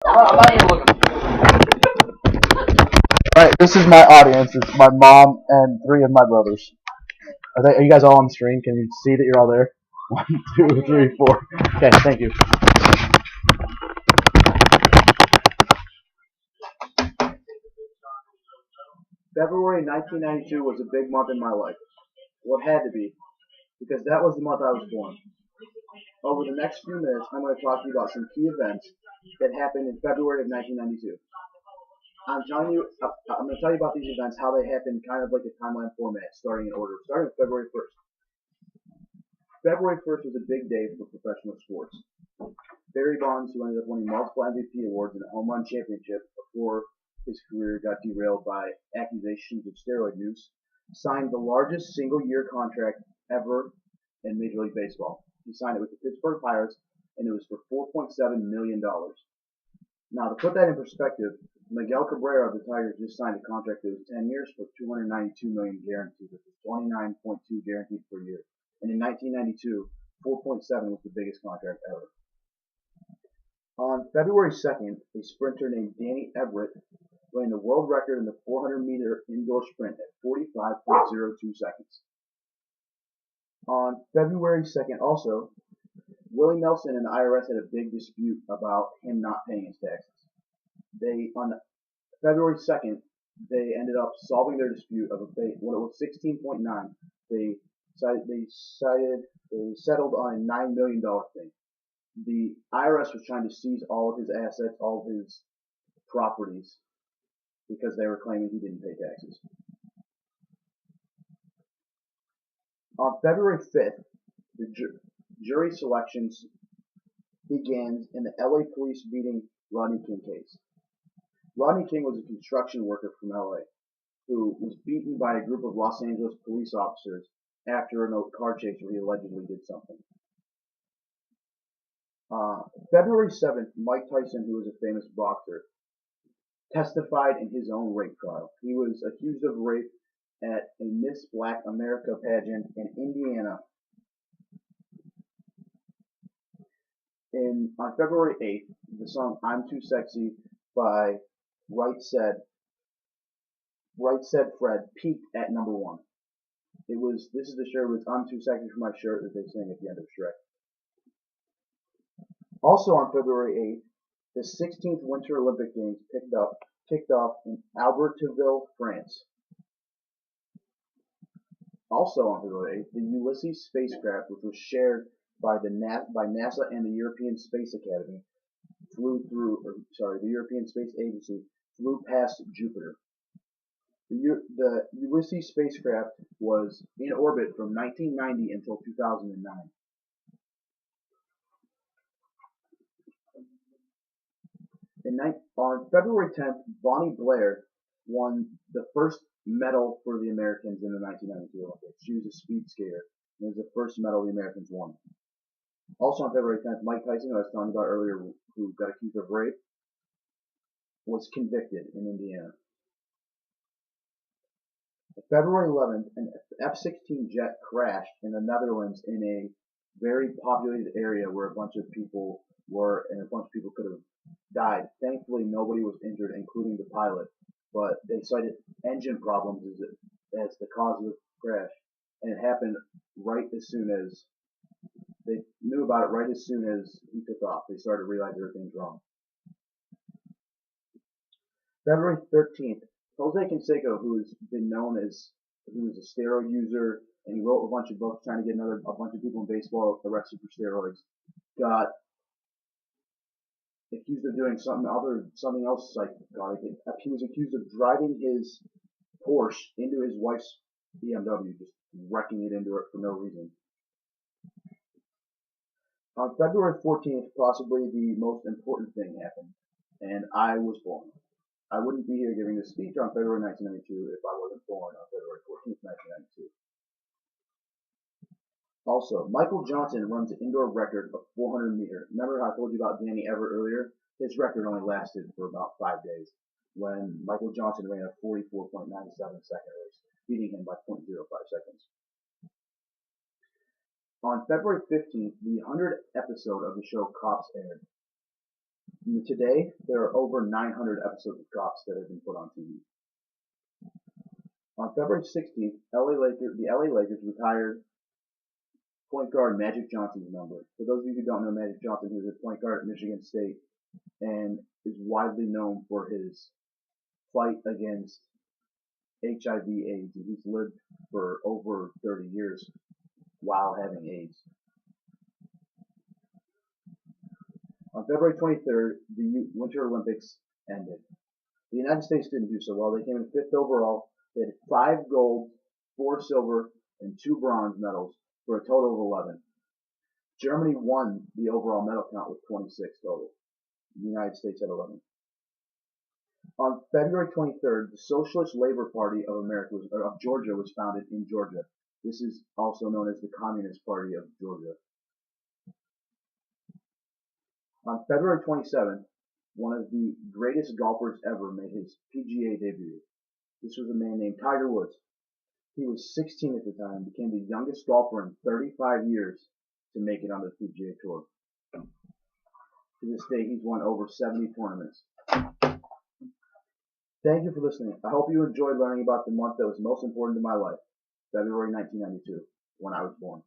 I'm not even looking. Alright, this is my audience. It's my mom and three of my brothers. Are you guys all on the screen? Can you see that you're all there? 1, 2, 3, 4. Okay, thank you. February 1992 was a big month in my life. Well, it had to be, because that was the month I was born. Over the next few minutes, I'm going to talk to you about some key events that happened in February of 1992. I'm going to tell you about these events, how they happened, kind of like a timeline format, starting in order. Starting with February 1st. February 1st was a big day for professional sports. Barry Bonds, who ended up winning multiple MVP awards and a home run championship before his career got derailed by accusations of steroid use, signed the largest single-year contract ever in Major League Baseball. He signed it with the Pittsburgh Pirates, and it was for $4.7 million. Now, to put that in perspective, Miguel Cabrera of the Tigers just signed a contract that was 10 years for $292 million guaranteed, which is 29.2 guaranteed per year. And in 1992, 4.7 was the biggest contract ever. On February 2nd, a sprinter named Danny Everett ran the world record in the 400-meter indoor sprint at 45.02 seconds. On February 2nd also, Willie Nelson and the IRS had a big dispute about him not paying his taxes. On February 2nd, they ended up solving their dispute of when it was 16.9. They settled on a $9 million thing. The IRS was trying to seize all of his assets, all of his properties, because they were claiming he didn't pay taxes. On February 5th, the jury selections began in the LA police beating Rodney King case. Rodney King was a construction worker from LA who was beaten by a group of Los Angeles police officers after a car chase where he allegedly did something. February 7th, Mike Tyson, who was a famous boxer, testified in his own rape trial. He was accused of rape at a Miss Black America pageant in Indiana. On February 8th, the song "I'm Too Sexy" by Right Said Fred peaked at number 1. This is the shirt with "I'm Too Sexy" for my shirt that they sing at the end of Shrek. Also on February 8th, the 16th Winter Olympic Games kicked off in Albertville, France. Also on February 8th, the Ulysses spacecraft, which was shared by NASA and the European Space Academy, the European Space Agency flew past Jupiter. The Ulysses spacecraft was in orbit from 1990 until 2009. On February 10th, Bonnie Blair won the first medal for the Americans in the 1992 Olympics. She was a speed skater, and it was the first medal the Americans won. Also on February 10th, Mike Tyson, who I was talking about earlier, who got accused of rape, was convicted in Indiana. February 11th, an F-16 jet crashed in the Netherlands in a very populated area where a bunch of people were, and a bunch of people could have died. Thankfully, nobody was injured, including the pilot, but they cited engine problems as the cause of the crash, and it happened right as soon as they knew about it. Right as soon as he took off, they started to realize everything's wrong. February 13th, Jose Canseco, who's a steroid user, and he wrote a bunch of books trying to get a bunch of people in baseball arrested for steroids, got accused of doing something else psychotic. He was accused of driving his Porsche into his wife's BMW, just wrecking it into it for no reason. On February 14th, possibly the most important thing happened, and I was born. I wouldn't be here giving this speech on February 1992 if I wasn't born on February 14th, 1992. Also, Michael Johnson runs an indoor record of 400 meter. Remember how I told you about Danny Everett earlier? His record only lasted for about 5 days when Michael Johnson ran a 44.97 second race, beating him by 0.05 seconds. On February 15th, the 100th episode of the show Cops aired. Today, there are over 900 episodes of Cops that have been put on TV. On February 16th, the LA Lakers retired point guard Magic Johnson's number. For those of you who don't know Magic Johnson, he was a point guard at Michigan State and is widely known for his fight against HIV/AIDS. He's lived for over 30 years while having AIDS. On February 23rd, the Winter Olympics ended. The United States didn't do so well. They came in 5th overall. They had 5 gold, 4 silver, and 2 bronze medals for a total of 11. Germany won the overall medal count with 26 total. The United States had 11. On February 23rd, the Socialist Labor Party of Georgia was founded in Georgia. This is also known as the Communist Party of Georgia. On February 27th, one of the greatest golfers ever made his PGA debut. This was a man named Tiger Woods. He was 16 at the time and became the youngest golfer in 35 years to make it on the PGA Tour. To this day, he's won over 70 tournaments. Thank you for listening. I hope you enjoyed learning about the month that was most important to my life, February 1992, when I was born.